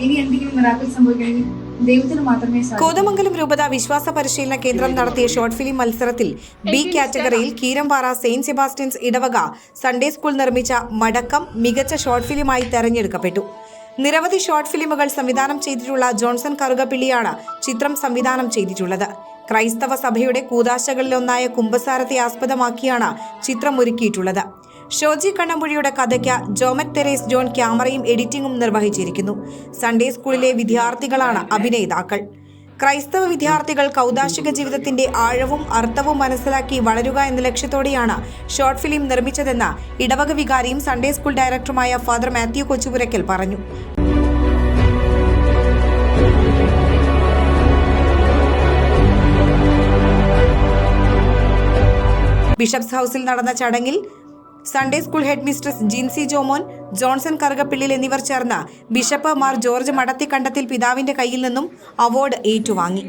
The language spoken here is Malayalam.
ഇനി എന്തെങ്കിലും മിറാക്കിൾ സംഭവിക്കണമെങ്കിൽ ദൈവത്തിന് മാത്രമേ സാധിക്കൂ. കോതമംഗലം രൂപത വിശ്വാസ പരിശീലന കേന്ദ്രം നടത്തിയ ഷോർട്ട് ഫിലിം മത്സരത്തിൽ ബി കാറ്റഗറിയിൽ കീരമ്പാറ സെയിന്റ് സെബാസ്റ്റ്യൻസ് ഇടവക സൺഡേ സ്കൂൾ നിർമ്മിച്ച മടക്കം മികച്ച ഷോർട്ട് ഫിലിമായി തെരഞ്ഞെടുക്കപ്പെട്ടു. നിരവധി ഷോർട്ട് ഫിലിമുകൾ സംവിധാനം ചെയ്തിട്ടുള്ള ജോൺസൺ കറുകപ്പിള്ളിയാണ് ചിത്രം സംവിധാനം ചെയ്തിട്ടുള്ളത്. ക്രൈസ്തവ സഭയുടെ കൂദാശകളിലൊന്നായ കുമ്പസാരത്തെ ആസ്പദമാക്കിയാണ് ചിത്രം ഒരുക്കിയിട്ടുള്ളത്. ഷോജി കണ്ണമ്പുഴിയുടെ കഥയ്ക്ക് ജോമറ്റ് തെരേസ് ജോൺ ക്യാമറയും എഡിറ്റിംഗും നിർവഹിച്ചിരിക്കുന്നു. സൺഡേ സ്കൂളിലെ വിദ്യാർത്ഥികളാണ് അഭിനേതാക്കൾ. ക്രൈസ്തവ വിദ്യാർത്ഥികൾ കൗദാശിക ജീവിതത്തിന്റെ ആഴവും അർത്ഥവും മനസ്സിലാക്കി വളരുക എന്ന ലക്ഷ്യത്തോടെയാണ് ഷോർട്ട് ഫിലിം നിർമ്മിച്ചതെന്ന് ഇടവക വികാരിയും സൺഡേ സ്കൂൾ ഡയറക്ടറുമായ ഫാദർ മാത്യു കൊച്ചുപുരയ്ക്കൽ പറഞ്ഞു. ബിഷപ്സ് ഹൌസിൽ നടന്ന ചടങ്ങിൽ Sunday school head mistress Jincy Jomon, Johnson Karukappillil എന്നിവർ ചേർന്ന് ബിഷപ്പ് മാർ ജോർജ് മടത്തിക്കണ്ടത്തിൽ പിതാവിന്റെ കയ്യിൽ നിന്നും അവാർഡ് ഏറ്റുവാങ്ങി.